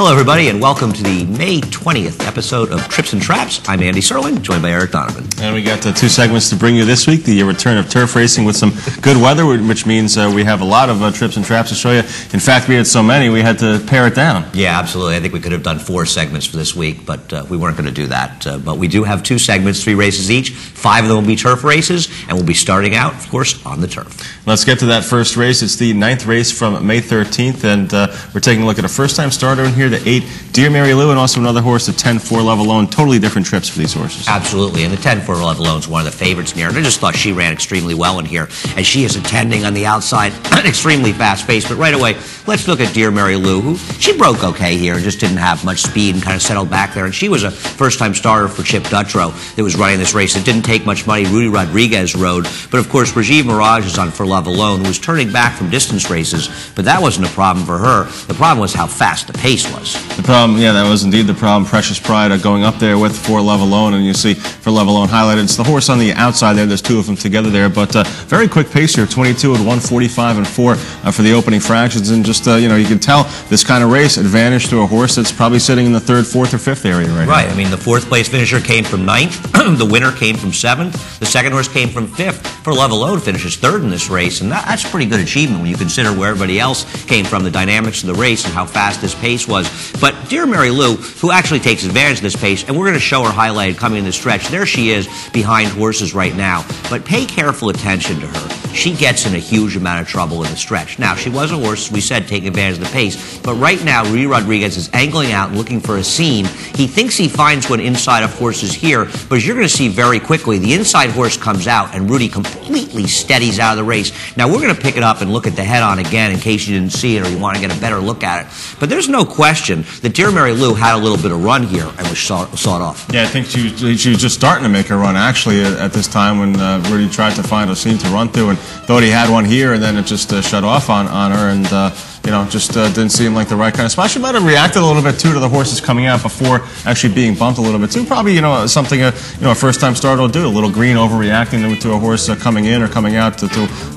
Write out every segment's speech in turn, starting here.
Hello, everybody, and welcome to the May 20th episode of Trips and Traps. I'm Andy Serling, joined by Eric Donovan. And we got two segments to bring you this week, the return of turf racing with some good weather, which means we have a lot of trips and traps to show you. In fact, we had so many, we had to pare it down. Yeah, absolutely. I think we could have done 4 segments for this week, but we weren't going to do that. But we do have 2 segments, 3 races each. 5 of them will be turf races, and we'll be starting out, of course, on the turf. Let's get to that first race. It's the 9th race from May 13th, and we're taking a look at a first-time starter in here, the 8 Dear MARYLOU, and also another horse, the 10 4 Love Alone. Totally different trips for these horses. Absolutely, and the 10 4 Love Alone is one of the favorites in here. And I just thought she ran extremely well in here, and she is attending on the outside an extremely fast pace. But right away, let's look at Dear MARYLOU, who she broke okay here and just didn't have much speed and kind of settled back there. And she was a first-time starter for Chip Dutrow that was running this race. It didn't take much money. Rudy Rodriguez rode, but of course, Rajiv Mirage is on For Love Alone, who was turning back from distance races, but that wasn't a problem for her. The problem was how fast the pace was. The problem, yeah, that was indeed the problem. Precious Pride going up there with For Love Alone, and you see For Love Alone highlighted. It's the horse on the outside there. There's 2 of them together there, but very quick pace here. 22 at 1:45 and 4 for the opening fractions, and just you know, you can tell this kind of race advantage to a horse that's probably sitting in the 3rd, 4th, or 5th area right now. Right. I mean, the 4th place finisher came from 9th. The winner came from 7th. The second horse came from 5th. For Love Alone finishes 3rd in this race, and that's a pretty good achievement when you consider where everybody else came from, the dynamics of the race, and how fast this pace was. But Dear MARYLOU, who actually takes advantage of this pace, and we're going to show her highlighted coming in the stretch. There she is behind horses right now. But pay careful attention to her. She gets in a huge amount of trouble in the stretch. Now, she was a horse, as we said, taking advantage of the pace. But right now, Rudy Rodriguez is angling out and looking for a seam. He thinks he finds one inside of horses here, but as you're going to see very quickly, the inside horse comes out, and Rudy completely steadies out of the race. Now, we're going to pick it up and look at the head-on again in case you didn't see it or you want to get a better look at it. But there's no question that Dear MARYLOU had a little bit of run here and was sawed off. Yeah, I think she was just starting to make her run, actually, at this time when Rudy tried to find a seam to run through and thought he had one here, and then it just shut off on her, and you know, just didn't seem like the right kind of spot. She might have reacted a little bit too to the horses coming out before actually being bumped a little bit too. Probably, you know, something a first-time starter will do. A little green overreacting to a horse coming in or coming out to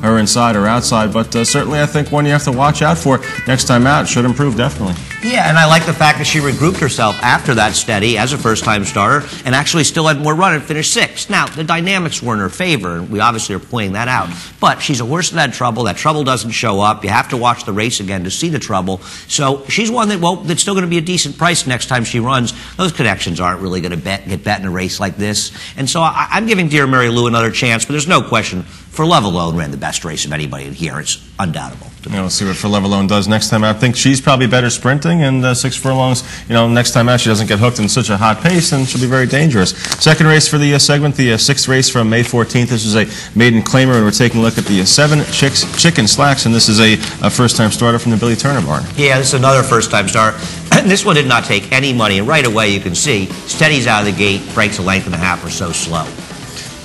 her inside or outside. But certainly, I think one you have to watch out for next time out. Should improve definitely. Yeah, and I like the fact that she regrouped herself after that steady as a first-time starter and actually still had more run and finished 6th. Now, the dynamics were in her favor, and we obviously are pointing that out. But she's a horse that had trouble. That trouble doesn't show up. You have to watch the race again to see the trouble. So she's one that, well, that's still going to be a decent price next time she runs. Those connections aren't really going to get bet in a race like this. And so I'm giving Dear MARYLOU another chance, but there's no question For Love Alone ran the best race of anybody in here. It's undoubtable. Yeah, we'll see what For Love Alone does next time out. I think she's probably better sprinting, and 6 furlongs, you know, next time out she doesn't get hooked in such a hot pace, and she'll be very dangerous. Second race for the segment, the 6th race from May 14th. This is a maiden claimer, and we're taking a look at the 7 Chicken Slacks, and this is a first-time starter from the Billy Turner barn. Yeah, this is another first-time starter. This one did not take any money, and right away you can see, steadies out of the gate, breaks a length and a half or so slow.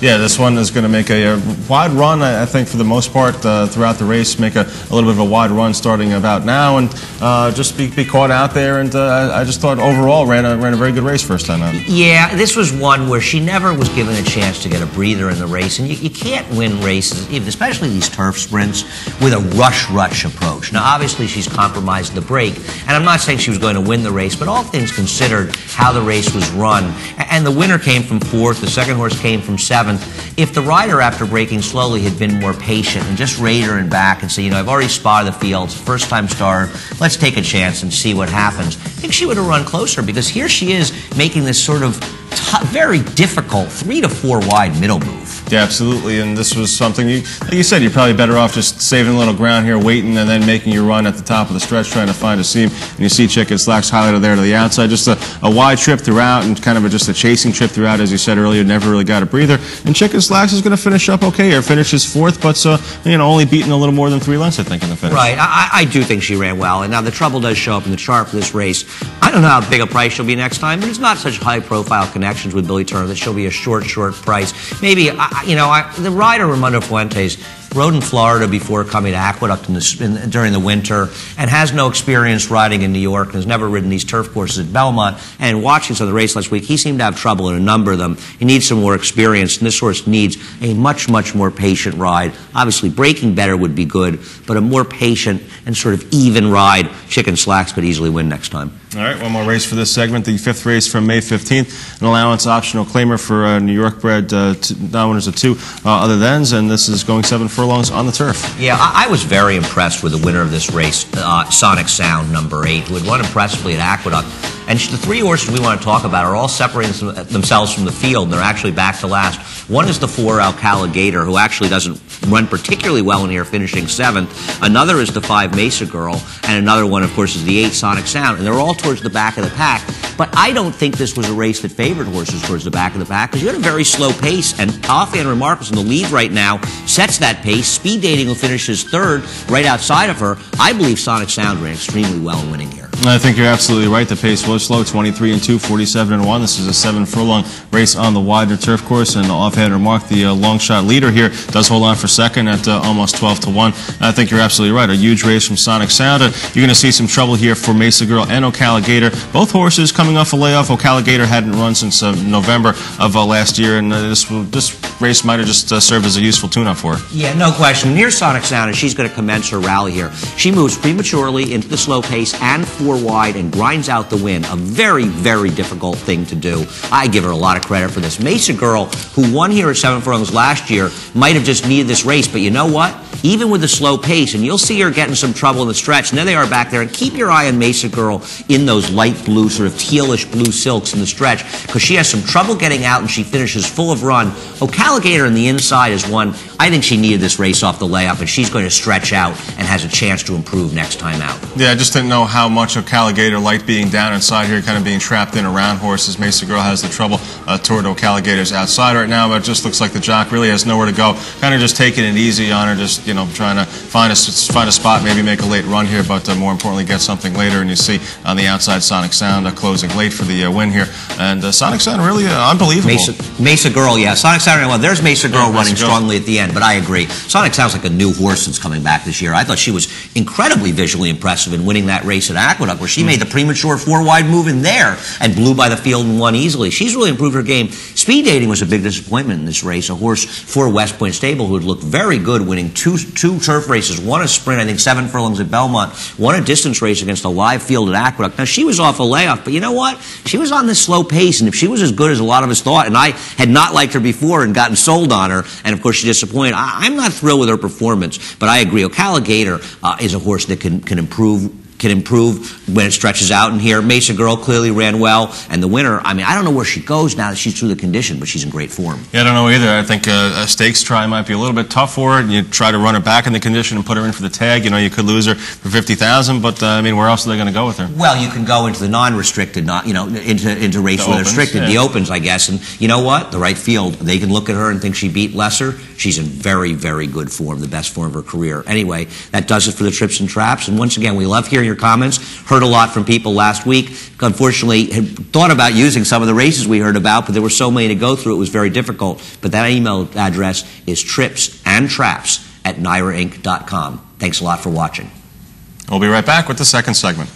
Yeah, this one is going to make a wide run, I think, for the most part throughout the race. Make a little bit of a wide run starting about now, and just be caught out there. And I just thought overall ran a very good race first time out. Yeah, this was one where she never was given a chance to get a breather in the race, and you can't win races, especially these turf sprints, with a rush approach. Now, obviously, she's compromised the break, and I'm not saying she was going to win the race, but all things considered, how the race was run, and the winner came from 4th, the second horse came from 7th. If the rider, after braking slowly, had been more patient and just reined her in back and say, you know, I've already spotted the field, first-time starter, let's take a chance and see what happens, I think she would have run closer, because here she is making this sort of very difficult 3 to 4 wide middle move. Yeah, absolutely, and this was something, like you said, you're probably better off just saving a little ground here, waiting, and then making your run at the top of the stretch, trying to find a seam. And you see Chicken Slacks highlighted there to the outside. Just a wide trip throughout, and kind of just a chasing trip throughout, as you said earlier, never really got a breather. And Chicken Slacks is going to finish up okay, or finishes 4th, but you know, only beaten a little more than 3 lengths, I think, in the finish. Right, I do think she ran well, and now the trouble does show up in the chart for this race. I don't know how big a price she'll be next time, but it's not such high-profile connections with Billy Turner that she'll be a short price. Maybe, you know, the rider Raimundo Fuentes rode in Florida before coming to Aqueduct during the winter, and has no experience riding in New York, and has never ridden these turf courses at Belmont. And watching some of the race last week, he seemed to have trouble in a number of them. He needs some more experience, and this horse needs a much more patient ride. Obviously, braking better would be good, but a more patient and sort of even ride, Chicken Slacks could easily win next time. All right, one more race for this segment, the 5th race from May 15th, an allowance optional claimer for New York bred non-winners of 2 other thans, and this is going 7 furlongs on the turf. Yeah, I was very impressed with the winner of this race, Sonic Sound, number 8, who had won impressively at Aqueduct. And the 3 horses we want to talk about are all separating themselves from the field, and they're actually back to last. One is the 4 OCALA GATOR, who actually doesn't run particularly well in here, finishing 7th. Another is the 5 MESA Girl, and another one, of course, is the 8 Sonic Sound. And they're all towards the back of the pack. But I don't think this was a race that favored horses towards the back of the pack, because you had a very slow pace, and Offhand Remarkable's in the lead right now, sets that pace. Speed Dating, who finishes 3rd, right outside of her. I believe Sonic Sound ran extremely well in winning here. I think you're absolutely right. The pace was slow, 23-2, 47-1. This is a 7 furlong race on the Widener turf course, and Offhand Remark, the long shot leader here, does hold on for 2nd at almost 12-1. I think you're absolutely right. A huge race from Sonic Sound. You're going to see some trouble here for MESA Girl and OCALA GATOR. Both horses coming off a layoff. OCALA GATOR hadn't run since November of last year, and this race might have just served as a useful tune-up for her. Yeah, no question. Near Sonic Sound, and she's going to commence her rally here. She moves prematurely into the slow pace and 4 wide and grinds out the win. A very, very difficult thing to do. I give her a lot of credit for this. MESA Girl, who won here at 7 furlongs last year, might have just needed this race, but you know what? Even with the slow pace, and you'll see her getting some trouble in the stretch, and there they are back there, and keep your eye on MESA Girl in those light blue, sort of tealish blue silks in the stretch, because she has some trouble getting out, and she finishes full of run. OCALA GATOR on the inside is one. I think she needed this race off the layup, and she's going to stretch out and has a chance to improve next time out. Yeah, I just didn't know how much OCALA GATOR liked being down inside here, kind of being trapped in around horses. MESA Girl has the trouble toward OCALA GATOR's outside right now, but it just looks like the jock really has nowhere to go. Kind of just taking it easy on her, just, you know, trying to find a spot, maybe make a late run here, but more importantly, get something later. And you see on the outside Sonic Sound closing late for the win here. And Sonic Sound really unbelievable. MESA Girl, yeah. Sonic Sound, well, there's MESA Girl running strongly at the end, but I agree. Sonic sounds like a new horse that's coming back this year. I thought she was incredibly visually impressive in winning that race at Aqueduct, where she made the premature 4 wide move in there and blew by the field and won easily. She's really improved her game. Speed Dating was a big disappointment in this race. A horse for West Point Stable who had looked very good, winning two turf races, won a sprint, I think 7 furlongs at Belmont, won a distance race against a live field at Aqueduct. Now, she was off a layoff, but you know what? She was on this slow pace, and if she was as good as a lot of us thought, and I had not liked her before and gotten sold on her, and of course she disappointed, I'm not thrilled with her performance, but I agree. OCALA GATOR is a horse that can improve when it stretches out in here. MESA Girl clearly ran well, and the winner, I mean, I don't know where she goes now that she's through the condition, but she's in great form. Yeah, I don't know either. I think a stakes try might be a little bit tough for her, and you try to run her back in the condition and put her in for the tag. You know, you could lose her for 50,000, but I mean, where else are they going to go with her? Well, you can go into the non-restricted, into race with restricted, the opens, I guess, and you know what? The right field, they can look at her and think she beat Lesser. She's in very, very good form, the best form of her career. Anyway, that does it for the Trips and Traps, and once again, we love hearing your comments. Heard a lot from people last week. Unfortunately, had thought about using some of the races we heard about, but there were so many to go through, it was very difficult. But that email address is tripsandtraps@NYRAinc.com. Thanks a lot for watching. We'll be right back with the second segment.